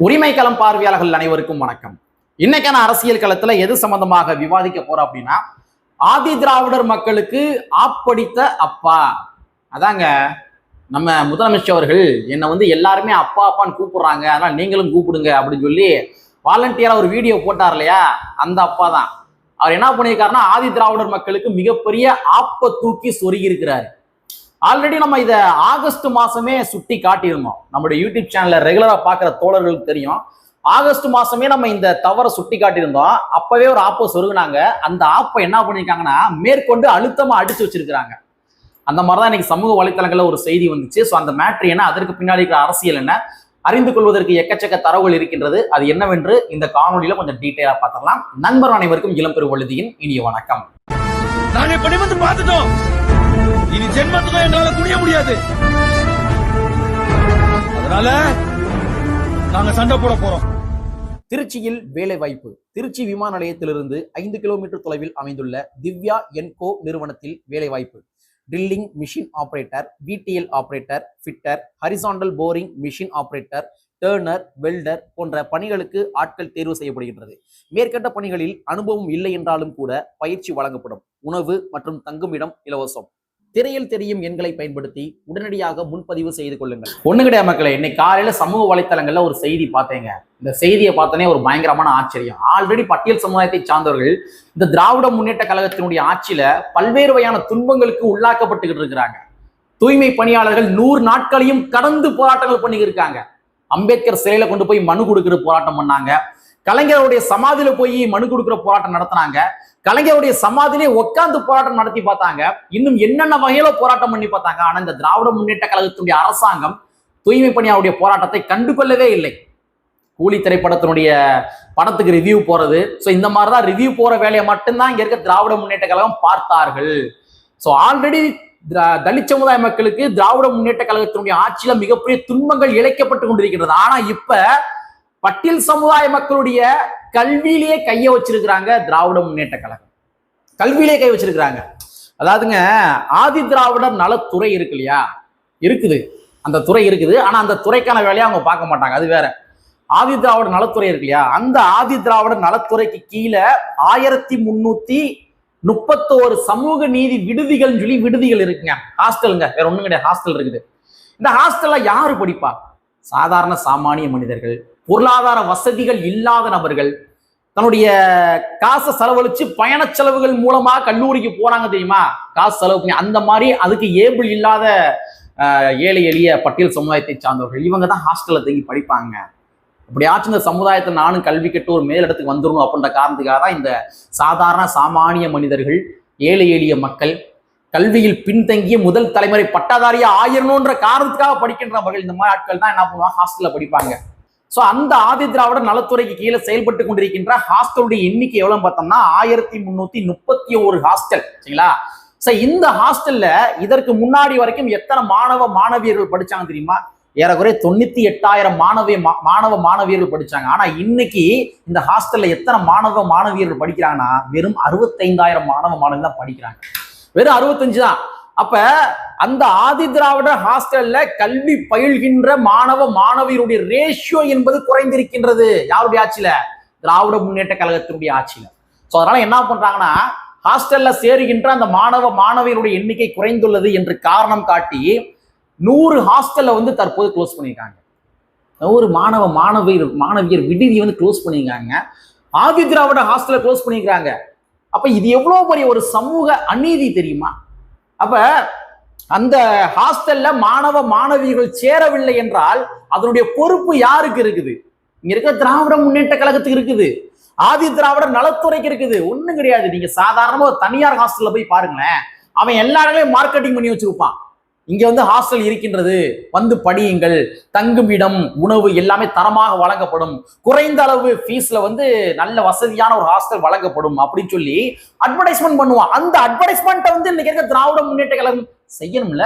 உரிமை களம் பார்வையாளர்கள் அனைவருக்கும் வணக்கம். இன்னைக்கான அரசியல் களத்துல எது சம்பந்தமாக விவாதிக்க போறோம் அப்படின்னா, ஆதி திராவிடர் மக்களுக்கு ஆப்படித்த அப்பா. அதாங்க நம்ம முதலமைச்சர் அவர்கள் என்னை எல்லாருமே அப்பா அப்பான்னு கூப்பிடுறாங்க, அதனால நீங்களும் கூப்பிடுங்க அப்படின்னு சொல்லி வாலண்டியரா ஒரு வீடியோ போட்டார் இல்லையா, அந்த அப்பா தான். அவர் என்ன பண்ணியிருக்காருன்னா, ஆதி திராவிடர் மக்களுக்கு மிகப்பெரிய ஆப்ப தூக்கி சொருகி இருக்கிறாரு. ஆல்ரெடி நம்ம இதை ஆகஸ்ட் மாசமே சுட்டி காட்டியிருந்தோம். நம்மளுடைய யூடியூப் சேனல்ல ரெகுலரா பார்க்குற தோழர்களுக்கு தெரியும். ஆகஸ்ட் மாசமே நம்ம இந்த தவறை சுட்டி காட்டியிருந்தோம். அப்பவே ஒரு ஆப்பை சொருகுனாங்க. அந்த ஆப்பை என்ன பண்ணிருக்காங்கன்னா, மேற்கொண்டு அழுத்தமா அடிச்சு வச்சிருக்கிறாங்க. அந்த மாதிரிதான் இன்னைக்கு சமூக வலைத்தளங்கள்ல ஒரு செய்தி வந்துச்சு. ஸோ அந்த மேட்ரு என்ன, அதற்கு பின்னாடி இருக்கிற அரசியல் என்ன, அறிந்து கொள்வதற்கு எக்கச்சக்க தரவுகள் இருக்கின்றது. அது என்னவென்று இந்த காணொலியில கொஞ்சம் டீட்டெயிலா பார்த்துடலாம். நண்பர் அனைவருக்கும் இளம்பெரு வழுதியின் இனிய வணக்கம். நாங்க இப்படி வந்து பார்த்துட்டோம். இனி ஜென்மத்துக்கு எங்களால துணிய முடியாது. அதனால நாங்க சண்டை போட போறோம். திருச்சியில் வேலை வாய்ப்பு. திருச்சி விமான நிலையத்திலிருந்து 5 கிலோமீட்டர் தொலைவில் அமைந்துள்ள திவ்யா என்கோ நிறுவனத்தில் வேலை வாய்ப்பு. Drilling machine operator, VTL operator, fitter, horizontal boring machine operator, turner, welder போன்ற பணிகளுக்கு ஆட்கள் தேர்வு செய்யப்படுகின்றது. மேற்கண்ட பணிகளில் அனுபவம் இல்லை என்றாலும் கூட பயிற்சி வழங்கப்படும். உணவு மற்றும் தங்குமிடம் இலவசம். திரையில் தெரியும் எண்களை பயன்படுத்தி உடனடியாக முன்பதிவு செய்து கொள்ளுங்கள். ஒண்ணு கிடையாது மக்களே, இன்னைக்கு காலையில சமூக வலைத்தளங்கள்ல ஒரு செய்தி பார்த்தேங்க. இந்த செய்தியை பார்த்தனே ஒரு பயங்கரமான ஆச்சரியம். ஆல்ரெடி பட்டியல் சமுதாயத்தை சார்ந்தவர்கள் இந்த திராவிட முன்னேற்ற கழகத்தினுடைய ஆட்சியில பல்வேறு வகையான துன்பங்களுக்கு உள்ளாக்கப்பட்டுக்கிட்டு இருக்கிறாங்க. தூய்மை பணியாளர்கள் 100 நாட்களையும் கடந்து போராட்டங்கள் பண்ணிக்கிட்டு இருக்காங்க. அம்பேத்கர் சிலையில கொண்டு போய் மனு கொடுக்கிற போராட்டம் பண்ணாங்க. கலைஞருடைய சமாதியில போய் மனு கொடுக்கிற போராட்டம் நடத்தினாங்க. கலைஞருடைய சமாதியிலே உட்கார்ந்து போராட்டம் நடத்தி பார்த்தாங்க. இன்னும் என்னென்ன வகையில போராட்டம் பண்ணி பார்த்தாங்க. ஆனா இந்த திராவிட முன்னேற்ற கழகத்தினுடைய அரசாங்கம் தூய்மை பணியாளருடைய போராட்டத்தை கண்டுகொள்ளவே இல்லை. கூலி திரைப்படத்தினுடைய படத்துக்கு ரிவ்யூ போறது, ஸோ இந்த மாதிரிதான் ரிவ்யூ போற வேலையை மட்டும்தான் இங்க இருக்க திராவிட முன்னேற்ற கழகம் பார்த்தார்கள். ஸோ ஆல்ரெடி தலித் சமுதாய மக்களுக்கு திராவிட முன்னேற்ற கழகத்தினுடைய ஆட்சியில மிகப்பெரிய துன்பங்கள் இழைக்கப்பட்டு கொண்டிருக்கிறது. ஆனா இப்ப பட்டியல் சமுதாய மக்களுடைய கல்வியிலேயே கைய வச்சிருக்கிறாங்க திராவிட முன்னேற்ற கழகம். கல்வியிலே கை வச்சிருக்கிறாங்க. அதாவதுங்க, ஆதி திராவிடர் நலத்துறை இருக்கு இல்லையா, இருக்குது, அந்த துறை இருக்குது. ஆனா அந்த துறைக்கான வேலையை அவங்க பார்க்க மாட்டாங்க, அது வேற. ஆதி திராவிடர் நலத்துறை இருக்கு இல்லையா, அந்த ஆதி திராவிடர் நலத்துறைக்கு கீழே 1331 சமூக நீதி விடுதிகள் சொல்லி விடுதிகள் இருக்குங்க. ஹாஸ்டலுங்க, வேற ஒண்ணும் கிடையாது, ஹாஸ்டல் இருக்குது. இந்த ஹாஸ்டல்ல யாரு படிப்பா? சாதாரண சாமானிய மனிதர்கள், பொருளாதார வசதிகள் இல்லாத நபர்கள், தன்னுடைய காசை செலவழிச்சு பயண செலவுகள் மூலமா கல்லூரிக்கு போறாங்க தெரியுமா, காசு செலவு பண்ணி. அந்த மாதிரி அதுக்கு ஏபிள் இல்லாத ஏழை எளிய பட்டியல் சமுதாயத்தை சார்ந்தவர்கள், இவங்க தான் ஹாஸ்டல்ல தங்கி படிப்பாங்க. அப்படியாச்சும் இந்த சமுதாயத்தை நானும் கல்வி கட்டு ஒரு மேலிடத்துக்கு வந்துடணும் அப்படின்ற காரணத்துக்காக தான் இந்த சாதாரண சாமானிய மனிதர்கள், ஏழை எளிய மக்கள், கல்வியில் பின்தங்கிய முதல் தலைமுறை பட்டாதாரியா ஆயிரணுன்ற காரணத்துக்காக படிக்கின்றவர்கள், இந்த மாதிரி ஆட்கள் தான் என்ன பண்ணுவாங்க, ஹாஸ்டல்ல படிப்பாங்க. ஸோ அந்த ஆதி திராவிடர் நலத்துறைக்கு கீழே செயல்பட்டு கொண்டிருக்கின்ற ஹாஸ்டலுடைய எண்ணிக்கை எவ்வளவு பார்த்தோம்னா 1331 ஹாஸ்டல். சரிங்களா? ஸோ இந்த ஹாஸ்டல்ல இதற்கு முன்னாடி வரைக்கும் எத்தனை மாணவ மாணவியர்கள் படிச்சாங்க தெரியுமா? ஏறக்குறைய 98,000 மாணவ மாணவியர்கள் படிச்சாங்க. ஆனா இன்னைக்கு இந்த ஹாஸ்டல்ல எத்தனை மாணவ மாணவியர்கள் படிக்கிறாங்கன்னா வெறும் 65,000 மாணவ மாணவிகள் தான் படிக்கிறாங்க. வெறும் 65 தான். அப்ப அந்த ஆதி திராவிடர் ஹாஸ்டல்ல கல்வி பயில்கின்ற மாணவ மாணவியருடைய ரேஷியோ என்பது குறைந்திருக்கின்றது. யாருடைய ஆட்சியில? திராவிட முன்னேற்ற கழகத்தினுடைய ஆட்சியில. ஸோ அதனால என்ன பண்றாங்கன்னா, ஹாஸ்டல்ல சேருகின்ற அந்த மாணவ மாணவியருடைய எண்ணிக்கை குறைந்துள்ளது என்று காரணம் காட்டி 100 ஹாஸ்டல்ல தற்போது க்ளோஸ் பண்ணியிருக்காங்க. ஒரு மாணவியர் விடுதி க்ளோஸ் பண்ணியிருக்காங்க. ஆதி திராவிட ஹாஸ்டல்ல க்ளோஸ் பண்ணியிருக்காங்க. அப்ப இது எவ்வளவு பெரிய ஒரு சமூக அநீதி தெரியுமா? அப்ப அந்த ஹாஸ்டல்ல மாணவ மாணவிகள் சேரவில்லை என்றால் அதனுடைய பொறுப்பு யாருக்கு இருக்குது? இங்க இருக்க திராவிட முன்னேற்ற கழகத்துக்கு இருக்குது, ஆதி திராவிடர் நலத்துறைக்கு இருக்குது. ஒண்ணும் கிடையாது. நீங்க சாதாரணமா ஒரு தனியார் ஹாஸ்டல்ல போய் பாருங்களேன், அவன் எல்லாரையும் மார்க்கெட்டிங் பண்ணி வச்சிருப்பான். இங்க ஹாஸ்டல் இருக்கின்றது, படியுங்கள், தங்குமிடம், உணவு எல்லாமே தரமாக வழங்கப்படும், குறைந்த அளவு ஃபீஸ்ல நல்ல வசதியான ஒரு ஹாஸ்டல் வழங்கப்படும் அப்படின்னு சொல்லி அட்வர்டைஸ்மெண்ட் பண்ணுவான். அந்த அட்வர்டைஸ்மெண்ட் இன்னைக்கு இருக்க திராவிட முன்னேற்ற கழகம் செய்யணும்ல,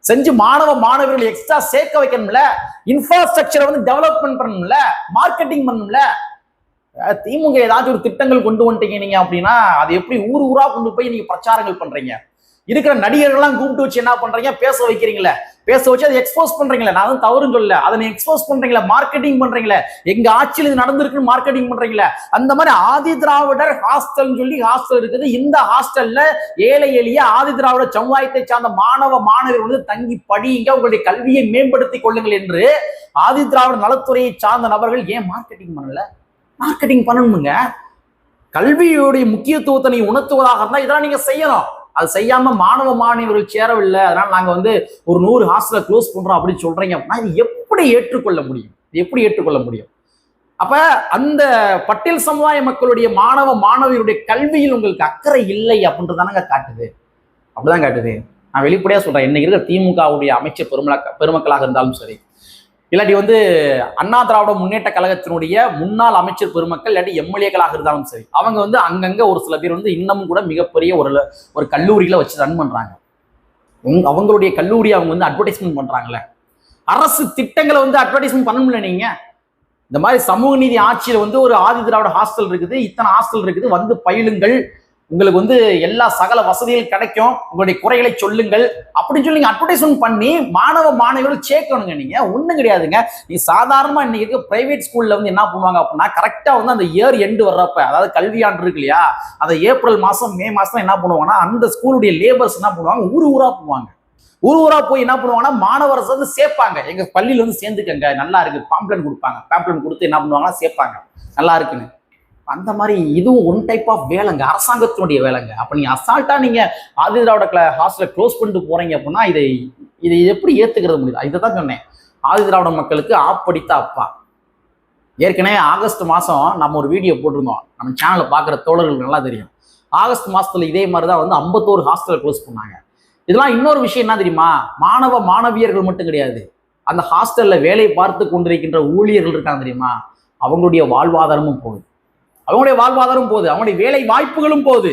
செஞ்சு மாணவ மாணவர்கள் எக்ஸ்ட்ரா சேர்க்க வைக்கணும்ல, இன்ஃப்ராஸ்ட்ரக்சரை டெவலப்மெண்ட் பண்ணணும்ல, மார்க்கெட்டிங் பண்ணணும்ல. திமுக ஏதாச்சும் ஒரு திட்டங்கள் கொண்டு வந்துட்டீங்க நீங்க அப்படின்னா அது எப்படி ஊர் ஊரா கொண்டு போய் நீங்க பிரச்சாரங்கள் பண்றீங்க? இருக்கிற நடிகர்கள்லாம் கூப்பிட்டு வச்சு என்ன பண்றீங்க, பேச வைக்கிறீங்களே, பேச வச்சு அதை எக்ஸ்போஸ் பண்றீங்களே. நான் வந்து தவறுன்னு சொல்லல, அதை நீ எக்ஸ்போஸ் பண்றீங்களே, மார்க்கெட்டிங் பண்றீங்களே, எங்க ஆட்சியில் இது நடந்திருக்குன்னு மார்க்கெட்டிங் பண்றீங்களே. அந்த மாதிரி ஆதி திராவிடர் ஹாஸ்டல் சொல்லி ஹாஸ்டல் இருக்குது. இந்த ஹாஸ்டல்ல ஏழை எளிய ஆதி திராவிட சமுதாயத்தை சார்ந்த மாணவ மாணவர்கள் வந்து தங்கி படியுங்க, உங்களுடைய கல்வியை மேம்படுத்திக் கொள்ளுங்கள் என்று ஆதி திராவிட நலத்துறையை சார்ந்த நபர்கள் ஏன் மார்க்கெட்டிங் பண்ணல? மார்க்கெட்டிங் பண்ணணுங்க. கல்வியுடைய முக்கியத்துவத்தை நீ உணர்த்துவதாக இருந்தா இதெல்லாம் நீங்க செய்யணும். அது செய்யாம மாணவ மாணவர்கள் சேரவில்லை, அதனால நாங்க வந்து ஒரு 100 ஹாஸ்டலை க்ளோஸ் பண்றோம் அப்படின்னு சொல்றீங்க அப்படின்னா இது எப்படி ஏற்றுக்கொள்ள முடியும்? எப்படி ஏற்றுக்கொள்ள முடியும்? அப்ப அந்த பட்டியல் சமுதாய மக்களுடைய மாணவ மாணவியருடைய கல்வியில் உங்களுக்கு அக்கறை இல்லை அப்படின்றதானங்க காட்டுது. அப்படிதான் காட்டுது. நான் வெளிப்படையா சொல்றேன், இன்னைக்கு இருக்கிற திமுகவுடைய அமைச்சர் பெருமக்களாக இருந்தாலும் சரி, இல்லாட்டி வந்து அண்ணா திராவிட முன்னேற்ற கழகத்தினுடைய முன்னாள் அமைச்சர் பெருமக்கள் இல்லாட்டி எம்எல்ஏக்களாக இருந்தாலும் சரி, அவங்க வந்து அங்கங்க ஒரு சில பேர் வந்து இன்னமும் கூட மிகப்பெரிய ஒரு கல்லூரியில வச்சு ரன் பண்றாங்க. அவங்களுடைய கல்லூரி அவங்க வந்து அட்வர்டைஸ்மெண்ட் பண்றாங்கல்ல. அரசு திட்டங்களை வந்து அட்வர்டைஸ்மெண்ட் பண்ண முடியல. நீங்க இந்த மாதிரி சமூக நீதி ஆட்சியில வந்து ஒரு ஆதி திராவிட ஹாஸ்டல் இருக்குது, இத்தனை ஹாஸ்டல் இருக்குது, வந்து பயிலுங்கள், உங்களுக்கு வந்து எல்லா சகல வசதிகள் கிடைக்கும், உங்களுடைய குறைகளை சொல்லுங்கள் அப்படின்னு சொல்லி நீங்க அட்வர்டைஸ்மெண்ட் பண்ணி மாணவ மாணவர்கள் சேர்க்கணுங்க. நீங்க ஒண்ணும் கிடையாதுங்க. நீ சாதாரணமா இன்னைக்கு இருக்க பிரைவேட் ஸ்கூல்ல வந்து என்ன பண்ணுவாங்க அப்படின்னா, கரெக்டா வந்து அந்த இயர் எண்டு வர்றப்ப, அதாவது கல்வியாண்டு இருக்கு இல்லையா, அதை ஏப்ரல் மாசம் மே மாசம் என்ன பண்ணுவாங்கன்னா, அந்த ஸ்கூலுடைய லேபர்ஸ் என்ன பண்ணுவாங்க, ஊரா போவாங்க. ஊரா போய் என்ன பண்ணுவாங்கன்னா, மாணவரை வந்து சேர்ப்பாங்க. எங்க பள்ளியில வந்து சேர்ந்துக்கங்க, நல்லா இருக்கு, பாம்ப்ளன் கொடுப்பாங்க. பாம்ப்ளன் கொடுத்து என்ன பண்ணுவாங்கன்னா சேர்ப்பாங்க, நல்லா இருக்குன்னு. அந்த மாதிரி இதுவும் ஒன் டைப் ஆஃப் வேலைங்க, அரசாங்கத்தினுடைய வேலைங்க. அப்ப நீங்க அசால்ட்டா நீங்க ஆதி திராவிட ஹாஸ்டலை க்ளோஸ் பண்ணிட்டு போறீங்க அப்படின்னா இதை எப்படி ஏத்துக்கிறது முடியுது? இதை தான் சொன்னேன், ஆதி திராவிட மக்களுக்கு ஆப்படித்த அப்பா. ஏற்கனவே ஆகஸ்ட் மாசம் நம்ம ஒரு வீடியோ போட்டிருந்தோம், நம்ம சேனலை பார்க்குற தோழர்களுக்கு நல்லா தெரியும். ஆகஸ்ட் மாசத்துல இதே மாதிரிதான் வந்து 51 ஹாஸ்டலை க்ளோஸ் பண்ணாங்க. இதெல்லாம் இன்னொரு விஷயம் என்ன தெரியுமா, மாணவ மாணவியர்கள் மட்டும் கிடையாது, அந்த ஹாஸ்டல்ல வேலை பார்த்து கொண்டிருக்கின்ற ஊழியர்கள் இருக்காங்க தெரியுமா, அவங்களுடைய வாழ்வாதாரமும் போகுது. அவங்களுடைய வாழ்வாதாரம் போகுது, அவங்களுடைய வேலை வாய்ப்புகளும் போகுது.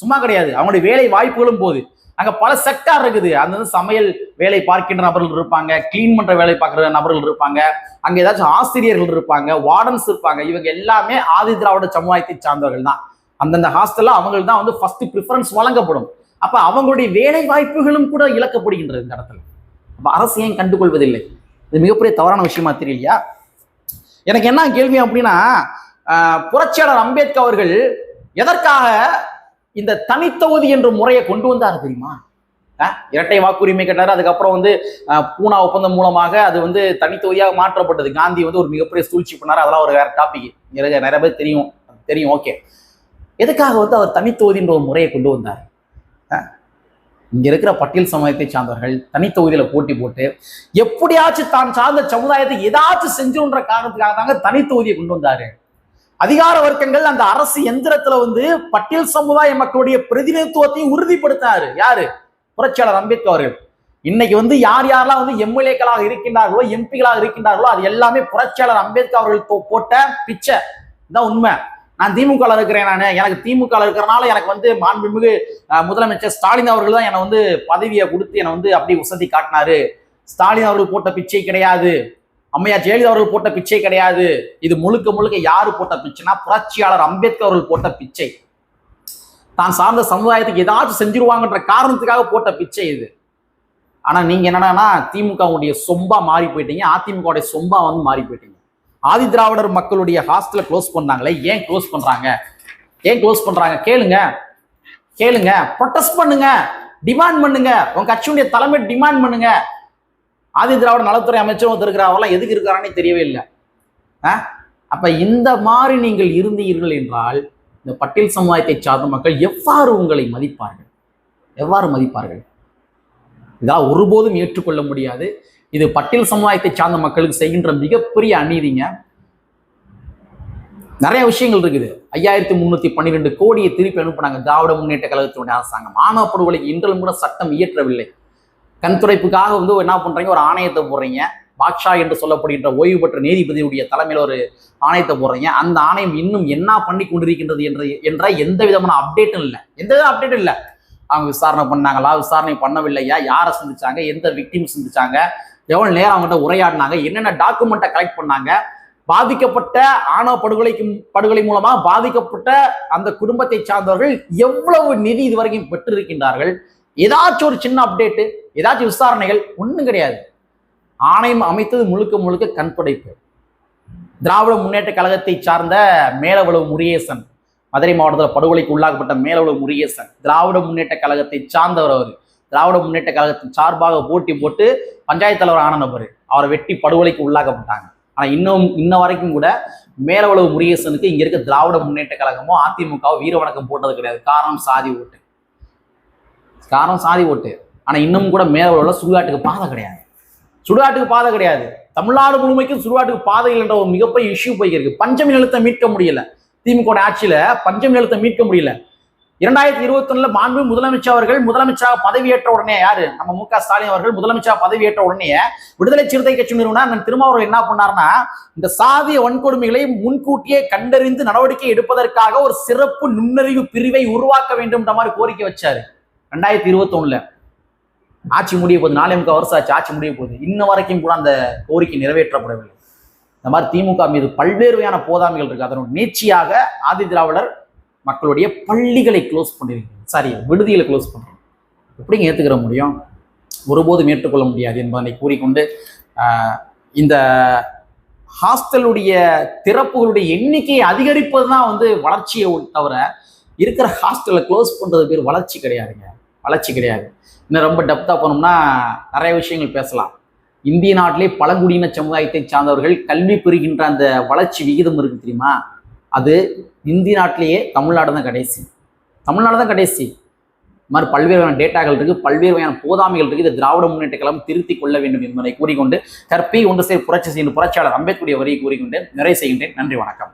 சும்மா கிடையாது, அவங்களுடைய வேலை வாய்ப்புகளும் போகுது. அங்க பல செக்டார் இருக்குது. அந்த சமையல் வேலை பார்க்கின்ற நபர்கள் இருப்பாங்க, கிளீன் பண்ற வேலை பார்க்கிற நபர்கள் இருப்பாங்க, அங்க ஏதாச்சும் ஆசிரியர்கள் இருப்பாங்க, வார்டன்ஸ் இருப்பாங்க. இவங்க எல்லாமே ஆதி திராவிட சமுதாயத்தை சார்ந்தவர்கள் தான். அந்தந்த ஹாஸ்டல்ல அவங்களுக்கு தான் வந்து ஃபர்ஸ்ட் ப்ரிஃபரன்ஸ் வழங்கப்படும். அப்ப அவங்களுடைய வேலை வாய்ப்புகளும் கூட இழக்கப்படுகின்றது இந்த இடத்துல. அப்ப அரசு ஏன் கண்டுகொள்வதில்லை? இது மிகப்பெரிய தவறான விஷயமா தெரியலையா? எனக்கு என்ன கேள்வி அப்படின்னா, புரட்சியாளர் அம்பேத்கர் அவர்கள் எதற்காக இந்த தனித்தொகுதி என்ற முறையை கொண்டு வந்தாரு தெரியுமா? இரட்டை வாக்குரிமை கேட்டாரு. அதுக்கப்புறம் வந்து பூனா ஒப்பந்தம் மூலமாக அது வந்து தனித்தொகுதியாக மாற்றப்பட்டது. காந்தி வந்து ஒரு மிகப்பெரிய சூழ்ச்சி பண்ணாரு. அதெல்லாம் ஒரு வேற டாபிக், நிறைய பேர் தெரியும். ஓகே, எதுக்காக வந்து அவர் தனித்தொகுதின்ற ஒரு முறையை கொண்டு வந்தார்? இங்க இருக்கிற பட்டியல் சமுதாயத்தை சார்ந்தவர்கள் தனித்தொகுதியில போட்டி போட்டு எப்படியாச்சும் தான் சார்ந்த சமுதாயத்தை ஏதாச்சும் செஞ்சுன்ற காரணத்துக்காக தாங்க தனித்தொகுதியை கொண்டு வந்தாரு. அதிகார வர்க்கங்கள் அந்த அரசு எந்திரத்துல வந்து பட்டியல் சமுதாய மக்களுடைய பிரதிநிதித்துவத்தையும் உறுதிப்படுத்தினாரு. யாரு? புரட்சியாளர் அம்பேத்கர் அவர்கள். இன்னைக்கு வந்து யாரெல்லாம் வந்து எம்எல்ஏக்களாக இருக்கின்றார்களோ, எம்பிகளாக இருக்கின்றார்களோ, அது எல்லாமே புரட்சியாளர் அம்பேத்கர் அவர்கள் போட்ட பிச்சை. தான் உண்மை. நான் திமுக இருக்கிறேன், எனக்கு திமுக இருக்கிறனால எனக்கு வந்து மாண்புமிகு முதலமைச்சர் ஸ்டாலின் அவர்கள் தான் என்னை வந்து பதவியை கொடுத்து என்னை வந்து அப்படி உசதி காட்டினாரு. ஸ்டாலின் அவர்கள் போட்ட பிச்சை கிடையாது, அம்மையார் ஜெயலலிதா அவர்கள் போட்ட பிச்சை கிடையாது. இது முழுக்க முழுக்க யாரு போட்ட பிச்சைனா புரட்சியாளர் அம்பேத்கர் அவர்கள் போட்ட பிச்சை. தான் சார்ந்த சமுதாயத்துக்கு ஏதாச்சும் செஞ்சிருவாங்கன்ற காரணத்துக்காக போட்ட பிச்சை இது. ஆனா நீங்க என்னன்னா திமுகவுடைய சொம்பா மாறி போயிட்டீங்க, அதிமுகவுடைய சொம்பா வந்து மாறி போயிட்டீங்க. ஆதி திராவிடர் மக்களுடைய ஹாஸ்டலை க்ளோஸ் பண்ணாங்களே, ஏன் க்ளோஸ் பண்றாங்க? கேளுங்க, ப்ரொடெஸ்ட் பண்ணுங்க, டிமாண்ட் பண்ணுங்க, உங்க கட்சியுடைய தலைமை டிமாண்ட் பண்ணுங்க. ஆதி திராவிட நலத்துறை அமைச்சர் ஒருத்தர் அவரெல்லாம் எதுக்கு இருக்கிறானே தெரியவே இல்லை. அப்ப இந்த மாதிரி நீங்கள் இருந்தீர்கள் என்றால் இந்த பட்டியல் சமுதாயத்தை சார்ந்த மக்கள் எவ்வாறு உங்களை மதிப்பார்கள்? இதால் ஒருபோதும் ஏற்றுக்கொள்ள முடியாது. இது பட்டியல் சமுதாயத்தை சார்ந்த மக்களுக்கு செய்கின்ற மிகப்பெரிய அநீதிங்க. நிறைய விஷயங்கள் இருக்குது. 5312 கோடியை திருப்பி அனுப்பினாங்க திராவிட முன்னேற்ற கழகத்தினுடைய அரசாங்கம். மாணவ படுகொலைக்கு இன்றும் கூட சட்டம் இயற்றவில்லை. கண் துடைப்புக்காக வந்து என்ன பண்றீங்க, ஒரு ஆணையத்தை போடுறீங்க. பாக்ஷா என்று சொல்லப்படுகின்ற ஓய்வு பெற்ற நீதிபதியுடைய தலைமையில் ஒரு ஆணையத்தை போடுறீங்க. அந்த ஆணையம் இன்னும் என்ன பண்ணி கொண்டிருக்கின்றது என்ற எந்த விதமான அப்டேட்டும் இல்லை. அவங்க விசாரணை பண்ணாங்களா, விசாரணை பண்ணவில்லையா, யாரை சந்திச்சாங்க, எந்த விக்டிம் சந்திச்சாங்க, எவ்வளவு நேரம் அவங்ககிட்ட உரையாடினாங்க, என்னென்ன டாக்குமெண்ட்டை கலெக்ட் பண்ணாங்க, பாதிக்கப்பட்ட ஆணவ படுகொலை மூலமா பாதிக்கப்பட்ட அந்த குடும்பத்தை சார்ந்தவர்கள் எவ்வளவு நிதி இதுவரைக்கும் பெற்றிருக்கின்றார்கள், ஏதாச்சும் ஒரு சின்ன அப்டேட்டு, ஏதாச்சும் விசாரணைகள் ஒன்றும் கிடையாது. ஆணையம் அமைத்தது முழுக்க முழுக்க கண் துடைப்பு. திராவிட முன்னேற்ற கழகத்தை சார்ந்த மேலவளவு முருகேசன், மதுரை மாவட்டத்தில் படுகொலைக்கு உள்ளாக்கப்பட்ட மேலவளவு முருகேசன் திராவிட முன்னேற்ற கழகத்தை சார்ந்தவர். அவர் திராவிட முன்னேற்ற கழகத்தின் சார்பாக போட்டி போட்டு பஞ்சாயத்து தலைவர் ஆன நபர். அவரை வெட்டி படுகொலைக்கு உள்ளாக்கப்பட்டாங்க. ஆனா இன்ன வரைக்கும் கூட மேலவளவு முருகேசனுக்கு இங்க இருக்க திராவிட முன்னேற்ற கழகமோ அதிமுகவோ வீர வணக்கம் போட்டது கிடையாது. காரணம் சாதி ஓட்டு. ஆனா இன்னும் கூட மேலவளவுல சுடுகாட்டுக்கு பாதை கிடையாது. தமிழ்நாடு முழுமைக்கும் சுடுகாட்டுக்கு பாதை என்ற ஒரு மிகப்பெரிய இஷ்யூ போயிருக்கு. பஞ்சமி நிலத்தை மீட்க முடியல. திமுக ஆட்சியில பஞ்சமி நிலத்தை மீட்க முடியல. 2021 மாண்பு முதலமைச்சர் அவர்கள் முதலமைச்சராக பதவியேற்ற உடனே, யாரு, நம்ம மு க ஸ்டாலின் அவர்கள் முதலமைச்சராக பதவியேற்ற உடனே விடுதலை சிறுத்தை கட்சி நிறுவனர் திருமாவளவன் என்ன பண்ணாருன்னா, இந்த சாதிய வன்கொடுமைகளை முன்கூட்டியே கண்டறிந்து நடவடிக்கை எடுப்பதற்காக ஒரு சிறப்பு நுண்ணறிவு பிரிவை உருவாக்க வேண்டும் மாதிரி கோரிக்கை வச்சாரு. 2021 ஆட்சி முடிய போகுது. 4 வருஷம் ஆச்சு, ஆட்சி முடிய போகுது. இன்ன வரைக்கும் கூட அந்த கோரிக்கை நிறைவேற்றப்படவில்லை. இந்த மாதிரி திமுக மீது பல்வேறு வகையான போதாமைகள் இருக்கு. அதனோட நீட்சியாக ஆதி திராவிடர் மக்களுடைய பள்ளிகளை க்ளோஸ் பண்ணிருக்கீங்க, விடுதிகளை க்ளோஸ் பண்றீங்க. எப்படிங்க ஏத்துக்கிற முடியும்? ஒருபோதும் ஏற்றுக்கொள்ள முடியாது என்பதை கூறிக்கொண்டு, இந்த ஹாஸ்டலுடைய திறப்புகளுடைய எண்ணிக்கையை அதிகரிப்பது தான் வளர்ச்சியை தவிர இருக்கிற ஹாஸ்டலை க்ளோஸ் பண்றது பேர் வளர்ச்சி கிடையாதுங்க. இன்னும் ரொம்ப டெப்தா போனோம்னா நிறைய விஷயங்கள் பேசலாம். இந்திய நாட்டிலே பழங்குடியின சமுதாயத்தை சார்ந்தவர்கள் கல்வி பெறுகின்ற அந்த வளர்ச்சி விகிதம் இருக்கு தெரியுமா? அது இந்திய நாட்டிலேயே தமிழ்நாடு தான் கடைசி. இது மாதிரி பல்வேறு வகையான டேட்டாக்கள் இருக்கு, பல்வேறு வகையான போதாமைகள் இருக்கு. இதை திராவிட முன்னேற்ற கழகம் திருத்திக் கொள்ள வேண்டும் என்பதை கூறிக்கொண்டு, கற்பி ஒன்று சேர் புரட்சி செய்யும் புரட்சியாளர் அம்பேத்கருடைய வரியை கூறிக்கொண்டு நிறைவு செய்கின்றேன். நன்றி, வணக்கம்.